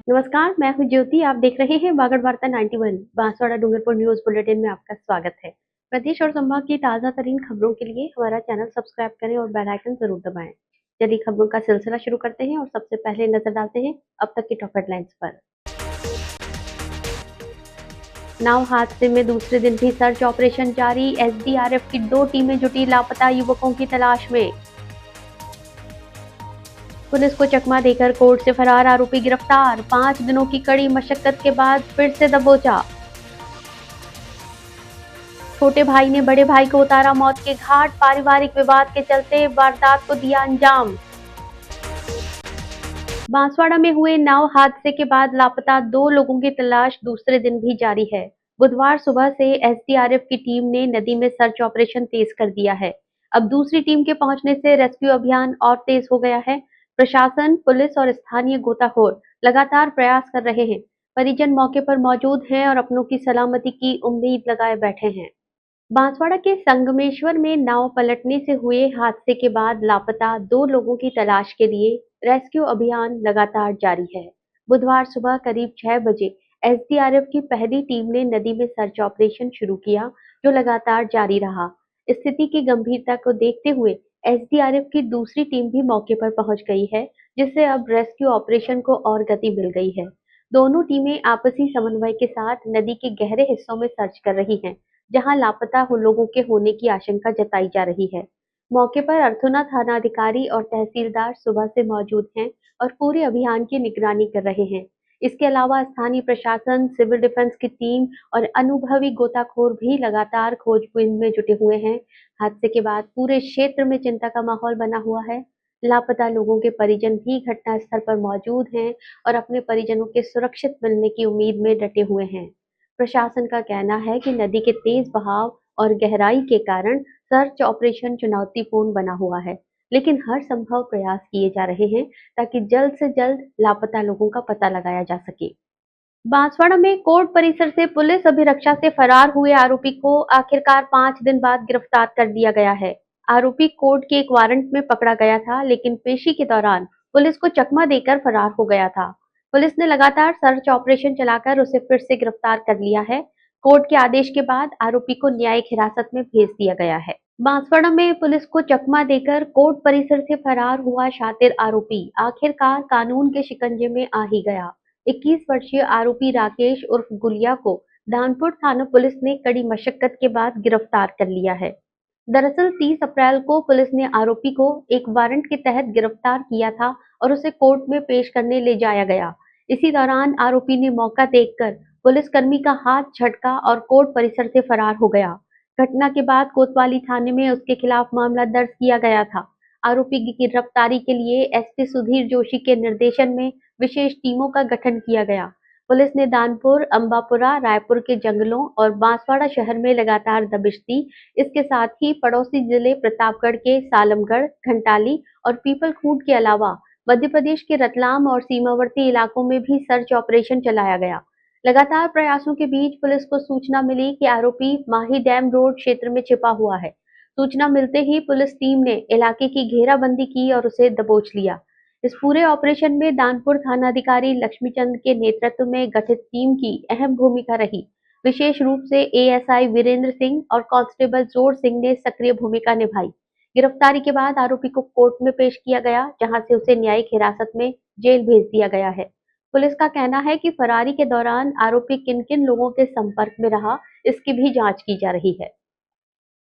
नमस्कार, मैं हूँ ज्योति। आप देख रहे हैं बागड़ वार्ता 91 बांसवाड़ा डूंगरपुर न्यूज बुलेटिन में आपका स्वागत है। प्रदेश और संभाग की ताजा तरीन खबरों के लिए हमारा चैनल सब्सक्राइब करें और बेल आइकन जरूर दबाएं। चलिए खबरों का सिलसिला शुरू करते हैं और सबसे पहले नजर डालते हैं अब तक की टॉप हेडलाइंस पर। नाव हादसे में दूसरे दिन भी सर्च ऑपरेशन जारी। एसडीआरएफ की 2 टीमें जुटी लापता युवकों की तलाश में। पुलिस को चकमा देकर कोर्ट से फरार आरोपी गिरफ्तार। 5 दिनों की कड़ी मशक्कत के बाद फिर से दबोचा। छोटे भाई ने बड़े भाई को उतारा मौत के घाट। पारिवारिक विवाद के चलते वारदात को दिया अंजाम। बांसवाड़ा में हुए नाव हादसे के बाद लापता 2 लोगों की तलाश दूसरे दिन भी जारी है। बुधवार सुबह से एसडीआरएफ की टीम ने नदी में सर्च ऑपरेशन तेज कर दिया है। अब दूसरी टीम के पहुंचने से रेस्क्यू अभियान और तेज हो गया है। प्रशासन, पुलिस और स्थानीय गोताखोर लगातार प्रयास कर रहे हैं। परिजन मौके पर मौजूद हैं और अपनों की सलामती की उम्मीद लगाए बैठे हैं। बांसवाड़ा के संगमेश्वर में नाव पलटने से हुए हादसे के बाद लापता 2 लोगों की तलाश के लिए रेस्क्यू अभियान लगातार जारी है। बुधवार सुबह करीब 6 बजे एसडीआरएफ की पहली टीम ने नदी में सर्च ऑपरेशन शुरू किया, जो लगातार जारी रहा। स्थिति की गंभीरता को देखते हुए एसडीआरएफ की दूसरी टीम भी मौके पर पहुंच गई है, जिससे अब रेस्क्यू ऑपरेशन को और गति मिल गई है। दोनों टीमें आपसी समन्वय के साथ नदी के गहरे हिस्सों में सर्च कर रही हैं, जहां लापता लोगों के होने की आशंका जताई जा रही है। मौके पर अर्थुना थानाधिकारी और तहसीलदार सुबह से मौजूद हैं और पूरे अभियान की निगरानी कर रहे हैं। इसके अलावा स्थानीय प्रशासन, सिविल डिफेंस की टीम और अनुभवी गोताखोर भी लगातार खोजबीन में जुटे हुए हैं। हादसे के बाद पूरे क्षेत्र में चिंता का माहौल बना हुआ है। लापता लोगों के परिजन भी घटनास्थल पर मौजूद हैं और अपने परिजनों के सुरक्षित मिलने की उम्मीद में डटे हुए हैं। प्रशासन का कहना है कि नदी के तेज बहाव और गहराई के कारण सर्च ऑपरेशन चुनौतीपूर्ण बना हुआ है, लेकिन हर संभव प्रयास किए जा रहे हैं ताकि जल्द से जल्द लापता लोगों का पता लगाया जा सके। बांसवाड़ा में कोर्ट परिसर से पुलिस अभिरक्षा से फरार हुए आरोपी को आखिरकार 5 दिन बाद गिरफ्तार कर दिया गया है। आरोपी कोर्ट के एक वारंट में पकड़ा गया था, लेकिन पेशी के दौरान पुलिस को चकमा देकर फरार हो गया था। पुलिस ने लगातार सर्च ऑपरेशन चलाकर उसे फिर से गिरफ्तार कर लिया है। कोर्ट के आदेश के बाद आरोपी को न्यायिक हिरासत में भेज दिया गया है। बांसवाड़ा में पुलिस को चकमा देकर कोर्ट परिसर से फरार हुआ शातिर आरोपी आखिरकार कानून के शिकंजे में आ ही गया। 21 वर्षीय आरोपी राकेश उर्फ गुलिया को दानपुर थाना पुलिस ने कड़ी मशक्कत के बाद गिरफ्तार कर लिया है। दरअसल 30 अप्रैल को पुलिस ने आरोपी को एक वारंट के तहत गिरफ्तार किया था और उसे कोर्ट में पेश करने ले जाया गया। इसी दौरान आरोपी ने मौका देखकर पुलिसकर्मी का हाथ झटका और कोर्ट परिसर से फरार हो गया। घटना के बाद कोतवाली थाने में उसके खिलाफ मामला दर्ज किया गया था। आरोपी की गिरफ्तारी के लिए एसपी सुधीर जोशी के निर्देशन में विशेष टीमों का गठन किया गया। पुलिस ने दानपुर, अंबापुरा, रायपुर के जंगलों और बांसवाड़ा शहर में लगातार दबिश दी। इसके साथ ही पड़ोसी जिले प्रतापगढ़ के सालमगढ़, घंटाली और पीपलखूंट के अलावा मध्य प्रदेश के रतलाम और सीमावर्ती इलाकों में भी सर्च ऑपरेशन चलाया गया। लगातार प्रयासों के बीच पुलिस को सूचना मिली कि आरोपी माही डैम रोड क्षेत्र में छिपा हुआ है। सूचना मिलते ही पुलिस टीम ने इलाके की घेराबंदी की और उसे दबोच लिया। इस पूरे ऑपरेशन में दानपुर थानाधिकारी लक्ष्मीचंद के नेतृत्व में गठित टीम की अहम भूमिका रही। विशेष रूप से एएसआई वीरेंद्र सिंह और कांस्टेबल जोर सिंह ने सक्रिय भूमिका निभाई। गिरफ्तारी के बाद आरोपी को कोर्ट में पेश किया गया, जहां से उसे न्यायिक हिरासत में जेल भेज दिया गया है। पुलिस का कहना है कि फरारी के दौरान आरोपी किन किन लोगों के संपर्क में रहा, इसकी भी जांच की जा रही है।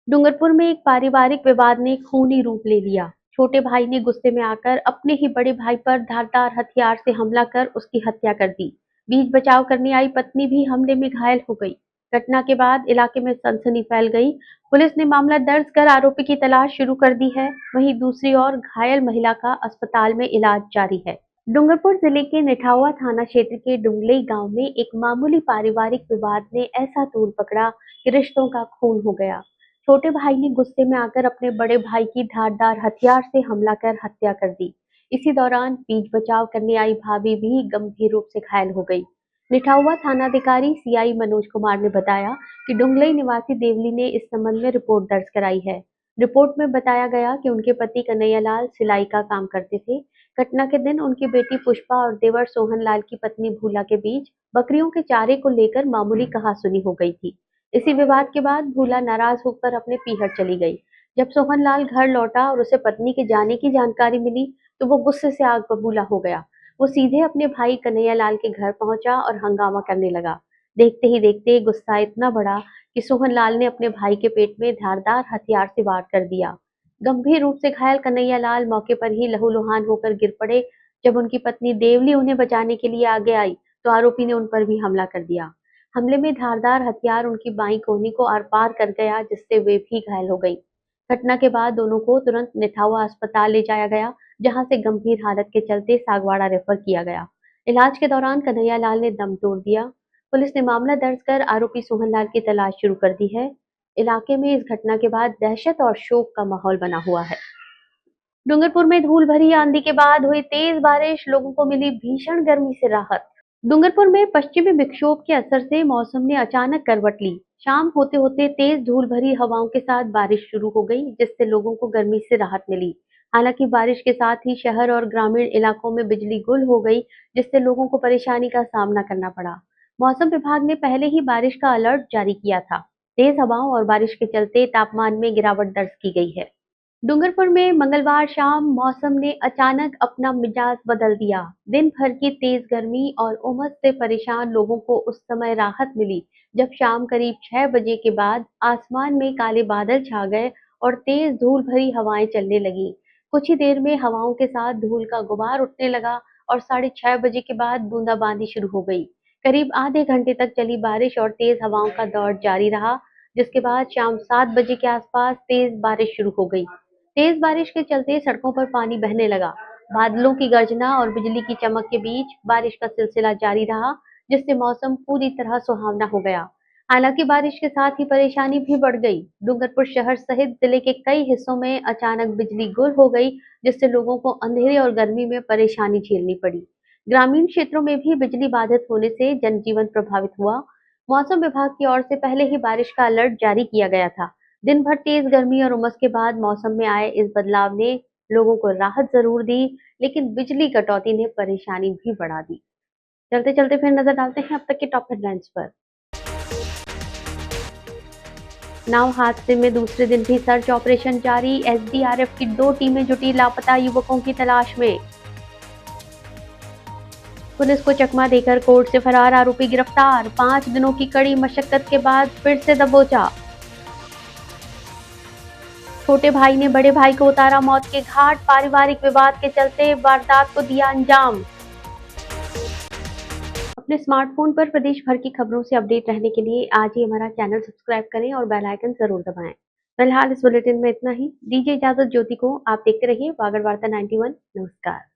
डूंगरपुर में एक पारिवारिक विवाद ने खूनी रूप ले लिया। छोटे भाई ने गुस्से में आकर अपने ही बड़े भाई पर धारदार हथियार से हमला कर उसकी हत्या कर दी। बीच बचाव करने आई पत्नी भी हमले में घायल हो गई। घटना के बाद इलाके में सनसनी फैल गई। पुलिस ने मामला दर्ज कर आरोपी की तलाश शुरू कर दी है। वहीं दूसरी ओर घायल महिला का अस्पताल में इलाज जारी है। डूंगरपुर जिले के निठावा थाना क्षेत्र के डुंगलई गांव में एक मामूली पारिवारिक विवाद ने ऐसा तूल पकड़ा कि रिश्तों का खून हो गया। छोटे भाई ने गुस्से में आकर अपने बड़े भाई की धारदार हथियार से हमला कर हत्या कर दी। इसी दौरान बीच बचाव करने आई भाभी भी गंभीर रूप से घायल हो गई। निठावा थानाधिकारी सीआई मनोज कुमार ने बताया कि डुंगलई निवासी देवली ने इस संबंध में रिपोर्ट दर्ज कराई है। रिपोर्ट में बताया गया कि उनके पति कन्हैयालाल सिलाई का काम करते थे। घटना के दिन उनकी बेटी पुष्पा और देवर सोहन लाल की पत्नी भूला के बीच बकरियों के चारे को लेकर मामूली कहासुनी हो गई थी। इसी विवाद के बाद भूला नाराज होकर अपने पीहर चली गई। जब सोहन लाल घर लौटा और उसे पत्नी के जाने की जानकारी मिली, तो वो गुस्से से आग बबूला हो गया। वो सीधे अपने भाई कन्हैया लाल के घर पहुंचा और हंगामा करने लगा। देखते ही देखते गुस्सा इतना बढ़ा कि सोहन लाल ने अपने भाई के पेट में धारदार हथियार से वार कर दिया। गंभीर रूप से घायल कन्हैया लाल मौके पर ही लहूलुहान होकर गिर पड़े। जब उनकी पत्नी देवली उन्हें बचाने के लिए आगे आई, तो आरोपी ने उन पर भी हमला कर दिया। हमले में धारदार हथियार उनकी बाईं कोहनी को आर-पार कर गया, जिससे वे भी घायल हो गईं। घटना के बाद दोनों को तुरंत नेथावा अस्पताल ले जाया गया, जहां से गंभीर हालत के चलते सागवाड़ा रेफर किया गया। इलाज के दौरान कन्हैया लाल ने दम तोड़ दिया। पुलिस ने मामला दर्ज कर आरोपी सोहन लाल की तलाश शुरू कर दी है। इलाके में इस घटना के बाद दहशत और शोक का माहौल बना हुआ है। डूंगरपुर में धूल भरी आंधी के बाद हुई तेज बारिश, लोगों को मिली भीषण गर्मी से राहत। डूंगरपुर में पश्चिमी विक्षोभ के असर से मौसम ने अचानक करवट ली। शाम होते होते तेज धूल भरी हवाओं के साथ बारिश शुरू हो गई, जिससे लोगों को गर्मी से राहत मिली। हालांकि बारिश के साथ ही शहर और ग्रामीण इलाकों में बिजली गुल हो गई, जिससे लोगों को परेशानी का सामना करना पड़ा। मौसम विभाग ने पहले ही बारिश का अलर्ट जारी किया था। तेज हवाओं और बारिश के चलते तापमान में गिरावट दर्ज की गई है। डूंगरपुर में मंगलवार शाम मौसम ने अचानक अपना मिजाज बदल दिया। दिन भर की तेज गर्मी और उमस से परेशान लोगों को उस समय राहत मिली, जब शाम करीब 6 बजे के बाद आसमान में काले बादल छा गए और तेज धूल भरी हवाएं चलने लगीं। कुछ ही देर में हवाओं के साथ धूल का गुबार उठने लगा और 6:30 बजे के बाद बूंदाबांदी शुरू हो गई। करीब आधे घंटे तक चली बारिश और तेज हवाओं का दौर जारी रहा, जिसके बाद शाम 7 बजे के आसपास तेज बारिश शुरू हो गई। तेज बारिश के चलते सड़कों पर पानी बहने लगा। बादलों की गर्जना और बिजली की चमक के बीच बारिश का सिलसिला जारी रहा, जिससे मौसम पूरी तरह सुहावना हो गया। हालांकि बारिश के साथ ही परेशानी भी बढ़ गई। डूंगरपुर शहर सहित जिले के कई हिस्सों में अचानक बिजली गुल हो गई, जिससे लोगों को अंधेरे और गर्मी में परेशानी झेलनी पड़ी। ग्रामीण क्षेत्रों में भी बिजली बाधित होने से जनजीवन प्रभावित हुआ। मौसम विभाग की ओर से पहले ही बारिश का अलर्ट जारी किया गया था। दिन भर तेज गर्मी और उमस के बाद मौसम में आए इस बदलाव ने लोगों को राहत जरूर दी, लेकिन बिजली कटौती ने परेशानी भी बढ़ा दी। चलते चलते फिर नजर डालते हैं अब तक के टॉप हेडलाइंस पर। नाव हादसे में दूसरे दिन भी सर्च ऑपरेशन जारी, एसडीआरएफ की 2 टीमें जुटी लापता युवकों की तलाश में। पुलिस को चकमा देकर कोर्ट से फरार आरोपी गिरफ्तार, 5 दिनों की कड़ी मशक्कत के बाद फिर से दबोचा। छोटे भाई ने बड़े भाई को उतारा मौत के घाट, पारिवारिक विवाद के चलते वारदात को दिया अंजाम। अपने स्मार्टफोन पर प्रदेश भर की खबरों से अपडेट रहने के लिए आज ही हमारा चैनल सब्सक्राइब करें और बेल आइकन जरूर दबाएं। फिलहाल इस बुलेटिन में इतना ही। दीजिए इजाजत ज्योति को। आप देखते रहिए वागड़ वार्ता 91। नमस्कार।